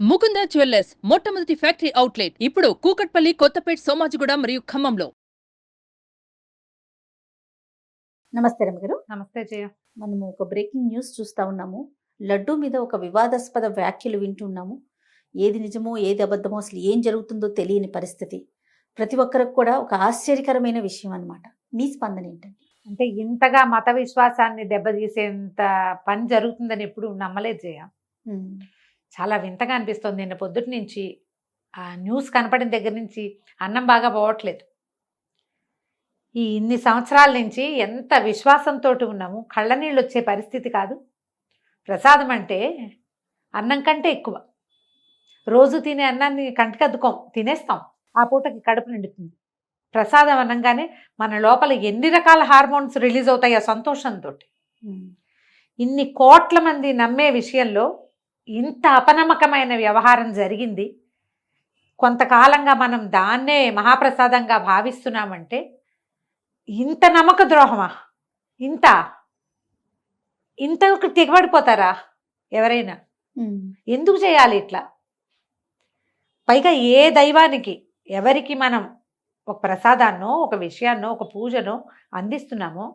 Mukunda jewellers మొట్టమొదటి factory outlet ఇప్పుడు కూకట్పల్లి, కొత్తపేట్, సోమాజిగూడ మరియు ఖమ్మంలో. నమస్తే రమగారు. నమస్తే జయ. మనము ఒక బ్రేకింగ్ న్యూస్ చూస్తా ఉన్నాము. లడ్డు మీద ఒక వివాదాస్పద వ్యాఖ్యలు వింటున్నాము. ఏది నిజమో ఏది అబద్ధమో అసలు ఏం జరుగుతుందో తెలియని పరిస్థితి. ప్రతి ఒక్కరికి కూడా ఒక ఆశ్చర్యకరమైన విషయం అన్నమాట. మీ స్పందన ఏంటండి? అంటే ఇంతగా మత విశ్వాసాన్ని దెబ్బతీసేంత పని జరుగుతుందని ఎప్పుడు నమ్మలేదు జయ. చాలా వింతగా అనిపిస్తుంది. నిన్న పొద్దుటి నుంచి ఆ న్యూస్ కనపడిన దగ్గర నుంచి అన్నం బాగా పోవట్లేదు. ఈ ఇన్ని సంవత్సరాల నుంచి ఎంత విశ్వాసంతో ఉన్నాము. కళ్ళ నీళ్ళు వచ్చే పరిస్థితి కాదు. ప్రసాదం అంటే అన్నం కంటే ఎక్కువ. రోజు తినే అన్నాన్ని కంటికద్దుకోం, తినేస్తాం. ఆ పూటకి కడుపు నిండుతుంది. ప్రసాదం అనగానే మన లోపల ఎన్ని రకాల హార్మోన్స్ రిలీజ్ అవుతాయో సంతోషంతో. ఇన్ని కోట్ల మంది నమ్మే విషయంలో ఇంత అపనమ్మకమైన వ్యవహారం జరిగింది. కొంతకాలంగా మనం దాన్నే మహాప్రసాదంగా భావిస్తున్నామంటే ఇంత నమ్మక ద్రోహమా? ఇంత తెగబడిపోతారా ఎవరైనా? ఎందుకు చేయాలి ఇట్లా? పైగా ఏ దైవానికి ఎవరికి మనం ఒక ప్రసాదాన్నో ఒక విషయాన్నో ఒక పూజనో అందిస్తున్నామో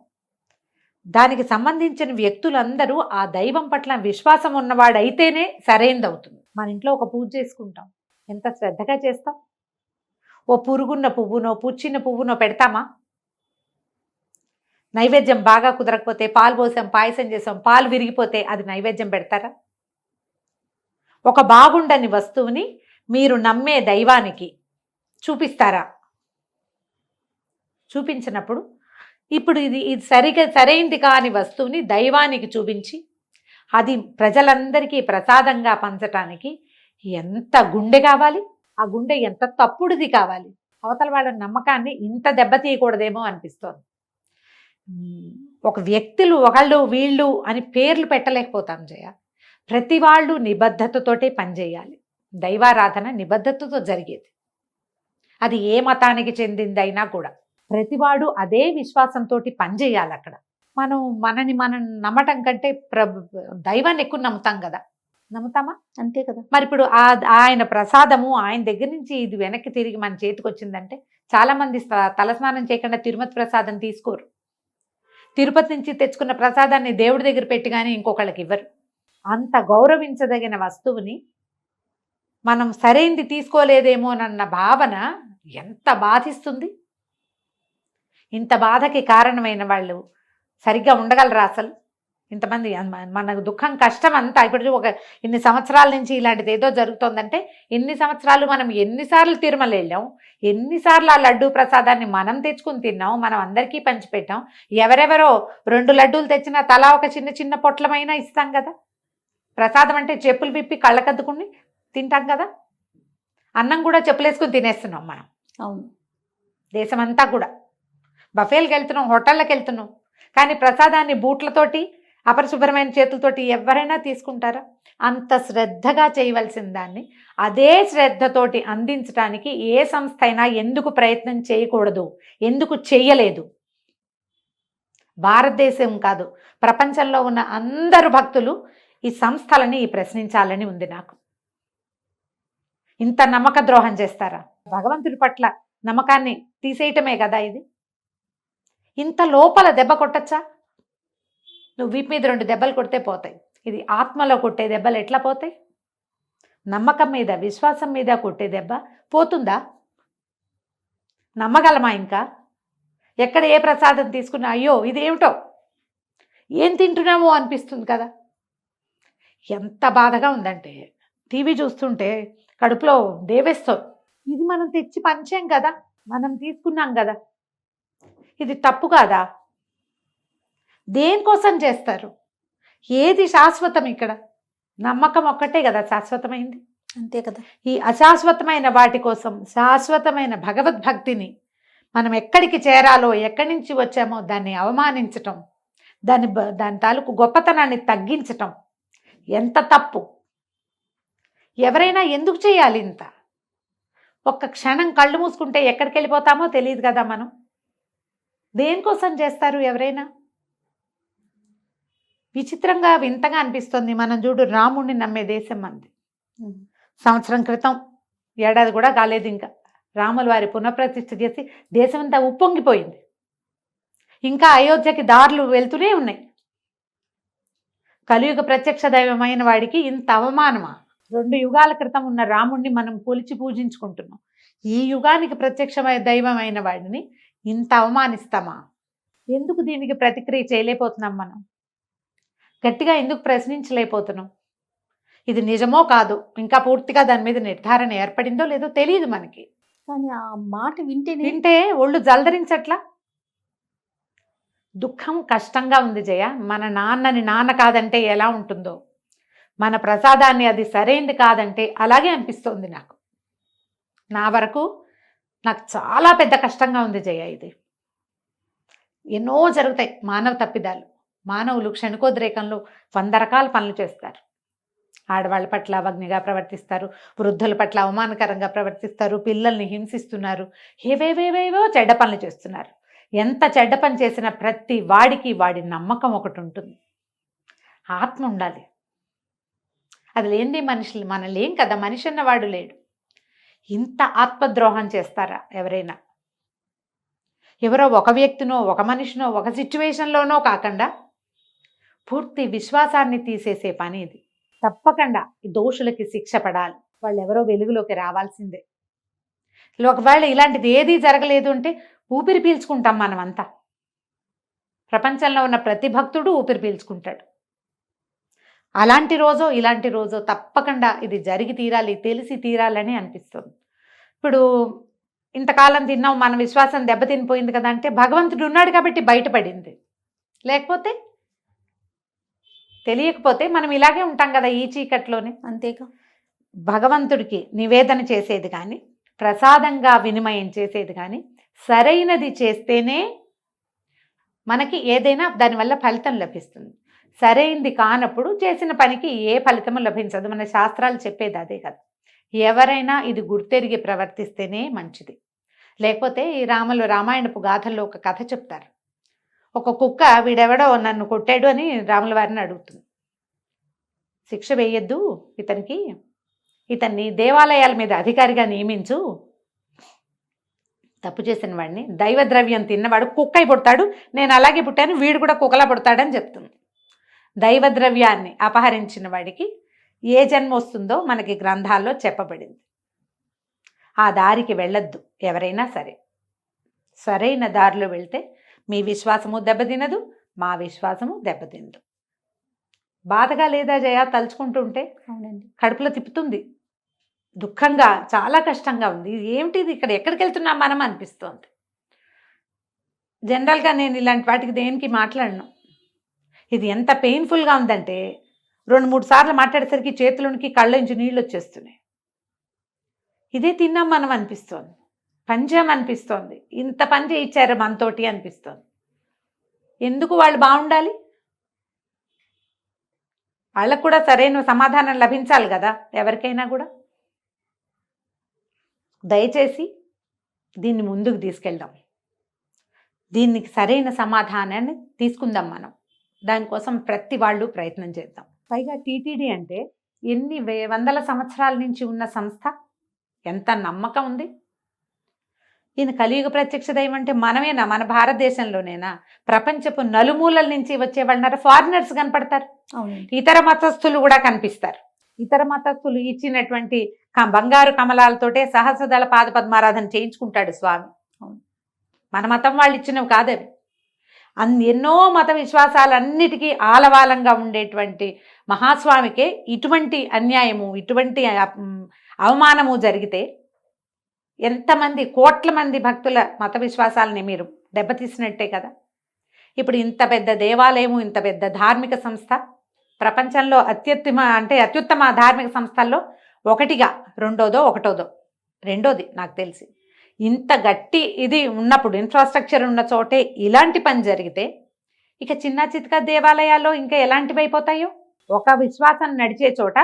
దానికి సంబంధించిన వ్యక్తులందరూ ఆ దైవం పట్ల విశ్వాసం ఉన్నవాడైతేనే సరైనది అవుతుంది. మన ఇంట్లో ఒక పూజ చేసుకుంటాం, ఎంత శ్రద్ధగా చేస్తాం. ఓ పురుగున్న పువ్వునో పుచ్చిన పువ్వునో పెడతామా? నైవేద్యం బాగా కుదరకపోతే పాలు పోసాం, పాయసం చేసాం, పాలు విరిగిపోతే అది నైవేద్యం పెడతారా? ఒక బాగుండని వస్తువుని మీరు నమ్మే దైవానికి చూపిస్తారా? చూపించినప్పుడు ఇప్పుడు ఇది సరైంది కాని వస్తువుని దైవానికి చూపించి అది ప్రజలందరికీ ప్రసాదంగా పంచటానికి ఎంత గుండె కావాలి? ఆ గుండె ఎంత తప్పుడుది కావాలి? అవతల వాళ్ళ నమ్మకాన్ని ఇంత దెబ్బతీయకూడదేమో అనిపిస్తోంది. ఒక వ్యక్తులు ఒకళ్ళు వీళ్ళు అని పేర్లు పెట్టలేకపోతాం జయ. ప్రతి వాళ్ళు నిబద్ధతతోటే పనిచేయాలి. దైవారాధన నిబద్ధతతో జరిగేది. అది ఏ మతానికి చెందిందైనా కూడా ప్రతివాడు అదే విశ్వాసంతో పనిచేయాలి. అక్కడ మనం నమ్మటం కంటే దైవాన్ని ఎక్కువ నమ్ముతాం కదా. నమ్ముతామా? అంతే కదా. మరి ఇప్పుడు ఆయన ప్రసాదము ఆయన దగ్గర నుంచి ఇది వెనక్కి తిరిగి మన చేతికి వచ్చిందంటే చాలా మంది తలస్నానం చేయకుండా తిరుమతి ప్రసాదం తీసుకోరు. తిరుపతి నుంచి తెచ్చుకున్న ప్రసాదాన్ని దేవుడి దగ్గర పెట్టి కానీ ఇంకొకళ్ళకి ఇవ్వరు. అంత గౌరవించదగిన వస్తువుని మనం సరైంది తీసుకోలేదేమోనన్న భావన ఎంత బాధిస్తుంది. ఇంత బాధకి కారణమైన వాళ్ళు సరిగ్గా ఉండగలరా అసలు? ఇంతమంది మన దుఃఖం కష్టం అంతా ఇప్పుడు ఇన్ని సంవత్సరాల నుంచి ఇలాంటిది ఏదో జరుగుతోందంటే ఎన్ని సంవత్సరాలు మనం ఎన్నిసార్లు తిరుమల వెళ్ళాం, ఎన్నిసార్లు ఆ లడ్డూ ప్రసాదాన్ని మనం తెచ్చుకుని తిన్నాం, మనం అందరికీ పంచిపెట్టాం. ఎవరెవరో 2 లడ్డూలు తెచ్చినా తలా ఒక చిన్న చిన్న పొట్లమైనా ఇస్తాం కదా. ప్రసాదం అంటే చెప్పులు విప్పి కళ్ళకద్దుకుని తింటాం కదా. అన్నం కూడా చెప్పులేసుకుని తినేస్తున్నాం మనం. అవును, దేశమంతా కూడా బఫేలకు వెళ్తున్నాం, హోటళ్ళకి వెళ్తున్నాం. కానీ ప్రసాదాన్ని బూట్లతోటి అపరిశుభ్రమైన చేతులతోటి ఎవరైనా తీసుకుంటారా? అంత శ్రద్ధగా చేయవలసిన దాన్ని అదే శ్రద్ధతోటి అందించడానికి ఏ సంస్థ అయినా ఎందుకు ప్రయత్నం చేయకూడదు? ఎందుకు చెయ్యలేదు? భారతదేశం కాదు, ప్రపంచంలో ఉన్న అందరు భక్తులు ఈ సంస్థలని ప్రశ్నించాలని ఉంది నాకు. ఇంత నమ్మక ద్రోహం చేస్తారా? భగవంతుడి పట్ల నమ్మకాన్ని తీసేయటమే కదా ఇది. ఇంత లోపల దెబ్బ కొట్టచ్చా? నువ్వు వీపు మీద 2 దెబ్బలు కొడితే పోతాయి. ఇది ఆత్మలో కొట్టే దెబ్బలు ఎట్లా పోతాయి? నమ్మకం మీద విశ్వాసం మీద కొట్టే దెబ్బ పోతుందా? నమ్మగలమా? ఇంకా ఎక్కడ ఏ ప్రసాదం తీసుకున్నా అయ్యో ఇదేమిటో ఏం తింటున్నామో అనిపిస్తుంది కదా. ఎంత బాధగా ఉందంటే టీవీ చూస్తుంటే కడుపులో దేవేస్తాం. ఇది మనం తెచ్చి పంచాం కదా, మనం తీసుకున్నాం కదా, ఇది తప్పు కాదా? దేనికోసం చేస్తారు? ఏది శాశ్వతం ఇక్కడ? నమ్మకం ఒక్కటే కదా శాశ్వతమైంది. అంతే కదా. ఈ అశాశ్వతమైన వాటి కోసం శాశ్వతమైన భగవద్భక్తిని మనం ఎక్కడికి చేరాలో, ఎక్కడి నుంచి వచ్చామో దాన్ని అవమానించటం, దాని తాలూకు గొప్పతనాన్ని తగ్గించటం ఎంత తప్పు. ఎవరైనా ఎందుకు చేయాలి ఇంత? ఒక్క క్షణం కళ్ళు మూసుకుంటే ఎక్కడికి వెళ్ళిపోతామో తెలియదు కదా మనం. దేనికోసం చేస్తారు ఎవరైనా? విచిత్రంగా వింతగా అనిపిస్తుంది. మనం చూడు, రాముడిని నమ్మే దేశం మంది. సంవత్సరం క్రితం, ఏడాది కూడా కాలేదు ఇంకా, రాముల వారి పునఃప్రతిష్ఠ చేసి దేశమంతా ఉప్పొంగిపోయింది. ఇంకా అయోధ్యకి దారులు వెళ్తూనే ఉన్నాయి. కలియుగ ప్రత్యక్ష దైవమైన వాడికి ఇంత అవమానమా? 2 యుగాల క్రితం ఉన్న రాముణ్ణి మనం కొలిచి పూజించుకుంటున్నాం. ఈ యుగానికి ప్రత్యక్షమైన దైవమైన వాడిని ఇంత అవమానిస్తామా? ఎందుకు దీనికి ప్రతిక్రియ చేయలేకపోతున్నాం? మనం గట్టిగా ఎందుకు ప్రశ్నించలేకపోతున్నాం? ఇది నిజమో కాదు, ఇంకా పూర్తిగా దాని మీద నిర్ధారణ ఏర్పడిందో లేదో తెలియదు మనకి. కానీ ఆ మాట వింటేనే వింటే ఒళ్ళు జలధరించట్లా? దుఃఖం కష్టంగా ఉంది జయ. మన నాన్నని నాన్న కాదంటే ఎలా ఉంటుందో, మన ప్రసాదాన్ని అది సరైంది కాదంటే అలాగే అనిపిస్తోంది నాకు. నా వరకు నాకు చాలా పెద్ద కష్టంగా ఉంది జయ. ఇది ఎన్నో జరుగుతాయి మానవ తప్పిదాలు. మానవులు క్షణికోద్రేకంలో 100 రకాల పనులు చేస్తారు. ఆడవాళ్ళ పట్ల అవజ్ఞగా ప్రవర్తిస్తారు, వృద్ధుల పట్ల అవమానకరంగా ప్రవర్తిస్తారు, పిల్లల్ని హింసిస్తున్నారు, ఏవేవేవేవో చెడ్డ పనులు చేస్తున్నారు. ఎంత చెడ్డ పని చేసినా ప్రతి వాడికి వాడి నమ్మకం ఒకటి ఉంటుంది, ఆత్మ ఉండాలి. అది లేనిది మనుషులు మన లేం కదా, మనిషి అన్నవాడు లేడు. ఇంత ఆత్మద్రోహం చేస్తారా ఎవరైనా? ఎవరో ఒక వ్యక్తినో ఒక మనిషినో ఒక సిచ్యువేషన్లోనో కాకుండా పూర్తి విశ్వాసాన్ని తీసేసే పని ఇది. తప్పకుండా ఈ దోషులకి శిక్ష పడాలి. వాళ్ళు ఎవరో వెలుగులోకి రావాల్సిందే. ఒకవేళ ఇలాంటిది ఏదీ జరగలేదు అంటే ఊపిరి పీల్చుకుంటాం మనమంతా. ప్రపంచంలో ఉన్న ప్రతి భక్తుడు ఊపిరి పీల్చుకుంటాడు. అలాంటి రోజో ఇలాంటి రోజో తప్పకుండా ఇది జరిగి తీరాలి, తెలిసి తీరాలని అనిపిస్తుంది. ఇప్పుడు ఇంతకాలం తిన్నాం, మన విశ్వాసం దెబ్బతినిపోయింది కదా అంటే భగవంతుడు ఉన్నాడు కాబట్టి బయటపడింది. లేకపోతే తెలియకపోతే మనం ఇలాగే ఉంటాం కదా ఈ చీకట్లోనే. అంతేగా. భగవంతుడికి నివేదన చేసేది కానీ, ప్రసాదంగా వినిమయం చేసేది కానీ, సరైనది చేస్తేనే మనకి ఏదైనా దానివల్ల ఫలితం లభిస్తుంది. సరైంది కానప్పుడు చేసిన పనికి ఏ ఫలితము లభించదు. మన శాస్త్రాలు చెప్పేది అదే కదా. ఎవరైనా ఇది గుర్తెరిగి ప్రవర్తిస్తేనే మంచిది. లేకపోతే ఈ రామాయణపు గాథల్లో ఒక కథ చెప్తారు. ఒక కుక్క వీడెవడో నన్ను కొట్టాడు అని రాముల వారిని అడుగుతుంది. శిక్ష వేయొద్దు ఇతనికి, ఇతన్ని దేవాలయాల మీద అధికారిగా నియమించు, తప్పు చేసిన వాడిని, దైవద్రవ్యం తిన్నవాడు కుక్కై పుడతాడు, నేను అలాగే పుట్టాను, వీడు కూడా కుక్కలా పుడతాడని చెప్తుంది. దైవద్రవ్యాన్ని అపహరించిన వాడికి ఏ జన్మ వస్తుందో మనకి గ్రంథాల్లో చెప్పబడింది. ఆ దారికి వెళ్ళొద్దు ఎవరైనా సరే. సరైన దారిలో వెళ్తే మీ విశ్వాసము దెబ్బతినదు, మా విశ్వాసము దెబ్బతినదు. బాధగా లేదా జయ? తలుచుకుంటుంటే అవునండి, కడుపులో తిప్పుతుంది, దుఃఖంగా, చాలా కష్టంగా ఉంది. ఏమిటిది, ఇక్కడ ఎక్కడికి వెళ్తున్నాం మనం అనిపిస్తోంది. జనరల్గా నేను ఇలాంటి వాటికి దేనికి మాట్లాడను. ఇది ఎంత పెయిన్ఫుల్గా ఉందంటే 2-3 సార్లు మాట్లాడేసరికి చేతులోనికి కళ్ళలోంచి నీళ్ళు వచ్చేస్తున్నాయి. ఇదే తిన్నాం మనం అనిపిస్తోంది, పంచాం అనిపిస్తోంది, ఇంత పని చేయించారు మనతోటి అనిపిస్తోంది. ఎందుకు వాళ్ళు బాగుండాలి? వాళ్ళకు కూడా సరైన సమాధానం లభించాలి కదా ఎవరికైనా కూడా. దయచేసి దీన్ని ముందుకు తీసుకెళ్దాం, దీనికి సరైన సమాధానాన్ని తీసుకుందాం మనం. దానికోసం ప్రతి వాళ్ళు ప్రయత్నం చేద్దాం. పైగా టీటీడీ అంటే ఎన్ని వందల సంవత్సరాల నుంచి ఉన్న సంస్థ, ఎంత నమ్మకం ఉంది. ఈయన కలియుగ ప్రత్యక్ష దైవం అంటే మనమేనా? మన భారతదేశంలోనేనా? ప్రపంచపు నలుమూలల నుంచి వచ్చే వాళ్ళ ఫారినర్స్ కనపడతారు, ఇతర మతస్థులు కూడా కనిపిస్తారు. ఇతర మతస్థులు ఇచ్చినటువంటి బంగారు కమలాలతోటే సహస్రదళ పాద పద్మారాధన చేయించుకుంటాడు స్వామి. మన మతం వాళ్ళు ఇచ్చినవి కాదవి. ఎన్నో మత విశ్వాసాలన్నిటికీ ఆలవాలంగా ఉండేటువంటి మహాస్వామికే ఇటువంటి అన్యాయము, ఇటువంటి అవమానము జరిగితే ఎంతమంది కోట్ల మంది భక్తుల మత విశ్వాసాలని మీరు దెబ్బతీసినట్టే కదా. ఇప్పుడు ఇంత పెద్ద దేవాలయము, ఇంత పెద్ద ధార్మిక సంస్థ, ప్రపంచంలో అత్యుత్తమ ధార్మిక సంస్థల్లో ఒకటిగా, రెండోది నాకు తెలిసి. ఇంత గట్టి ఇది ఉన్నప్పుడు, ఇన్ఫ్రాస్ట్రక్చర్ ఉన్న చోటే ఇలాంటి పని జరిగితే ఇక చిన్న చితక దేవాలయాల్లో ఇంకా ఎలాంటివి అయిపోతాయో. ఒక విశ్వాసం నడిచే చోట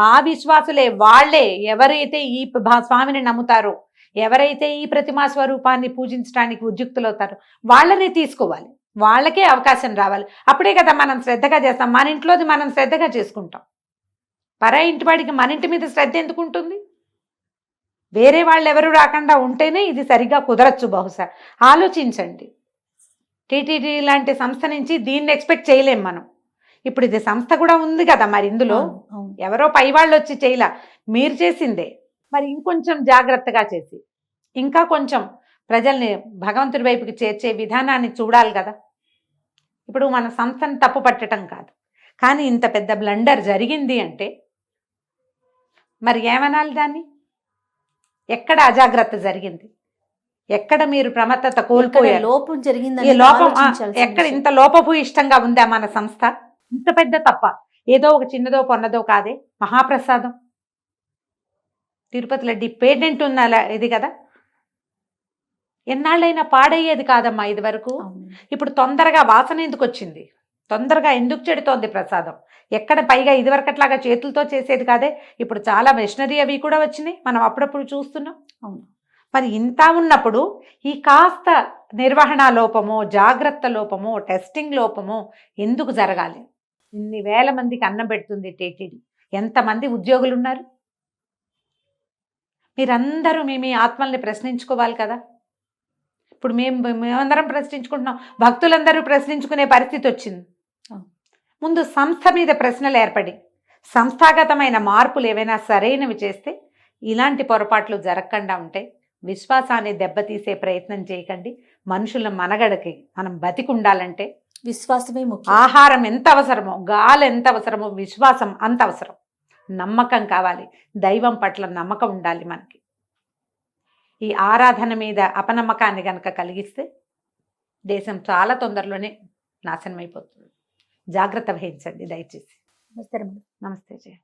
ఆ విశ్వాసులే, వాళ్లే ఎవరైతే ఈ స్వామిని నమ్ముతారో, ఎవరైతే ఈ ప్రతిమా స్వరూపాన్ని పూజించడానికి ఉద్యుక్తులవుతారో వాళ్ళనే తీసుకోవాలి, వాళ్ళకే అవకాశం రావాలి. అప్పుడే కదా మనం శ్రద్ధగా చేస్తాం, మన ఇంట్లోది మనం శ్రద్ధగా చేసుకుంటాం. పరా ఇంటివాడికి మన ఇంటి మీద శ్రద్ధ ఎందుకు ఉంటుంది? వేరే వాళ్ళు ఎవరు రాకుండా ఉంటేనే ఇది సరిగా కుదరచ్చు బహుశా. ఆలోచించండి. టీటీడీ లాంటి సంస్థ నుంచి దీన్ని ఎక్స్పెక్ట్ చేయలేం మనం. ఇప్పుడు ఇది సంస్థ కూడా ఉంది కదా, మరి ఇందులో అవును. ఎవరో పై వాళ్ళు వచ్చి చేయలా, మీరు చేసిందే. మరి ఇంకొంచెం జాగ్రత్తగా చేసి ఇంకా కొంచెం ప్రజల్ని భగవంతుడి వైపుకి చేర్చే విధానాన్ని చూడాలి కదా. ఇప్పుడు మన సంస్థను తప్పు పట్టడం కాదు, కానీ ఇంత పెద్ద బ్లండర్ జరిగింది అంటే మరి ఏమనాలి దాన్ని? ఎక్కడ అజాగ్రత్త జరిగింది? ఎక్కడ మీరు ప్రమత్తత ఎక్కడ కోల్పోయారు? లోపం ఈ జరిగిందని లోపం ఆలోచించాల్సిన ఎక్కడ విషయం. ఇంత లోపభూయిష్టంగా ఉందా మన సంస్థ? ఇంత పెద్ద తప్ప ఏదో ఒక చిన్నదో పొన్నదో కాదే. మహాప్రసాదం తిరుపతి లడ్డి పేటెంట్ ఉన్న ఇది కదా, ఎన్నాళ్ళైనా పాడయ్యేది కాదమ్మా ఇది వరకు. అవును. ఇప్పుడు తొందరగా వాసన ఎందుకు వచ్చింది? తొందరగా ఎందుకు చెడుతోంది ప్రసాదం? ఎక్కడ పైగా ఇదివరకట్లాగా చేతులతో చేసేది కాదే, ఇప్పుడు చాలా మెషినరీ అవి కూడా వచ్చినాయి, మనం అప్పుడప్పుడు చూస్తున్నాం. అవును. మరి ఇంత ఉన్నప్పుడు ఈ కాస్త నిర్వహణ లోపమో, జాగ్రత్త లోపమో, టెస్టింగ్ లోపమో ఎందుకు జరగాలి? ఇన్ని వేల మందికి అన్నం పెడుతుంది టీటీడీ. ఎంతమంది ఉద్యోగులు ఉన్నారు? మీరందరూ మీ ఆత్మల్ని ప్రశ్నించుకోవాలి కదా. ఇప్పుడు మేమందరం ప్రశ్నించుకుంటున్నాం, భక్తులందరూ ప్రశ్నించుకునే పరిస్థితి వచ్చింది. ముందు సంస్థ మీద ప్రశ్నలు ఏర్పడి సంస్థాగతమైన మార్పులు ఏవైనా సరైనవి చేస్తే ఇలాంటి పొరపాట్లు జరగకుండా ఉంటాయి. విశ్వాసాన్ని దెబ్బతీసే ప్రయత్నం చేయకండి. మనుషుల మనగడకి మనం బతికి ఉండాలంటే విశ్వాసమే ముఖ్యం. ఆహారం ఎంత అవసరమో, గాలి ఎంత అవసరమో, విశ్వాసం అంత అవసరం. నమ్మకం కావాలి, దైవం పట్ల నమ్మకం ఉండాలి మనకి. ఈ ఆరాధన మీద అపనమ్మకాన్ని కనుక కలిగిస్తే దేశం చాలా తొందరలోనే నాశనం అయిపోతుంది. జాగ్రత్త వహించండి దయచేసి. నమస్తే. నమస్తే జయ.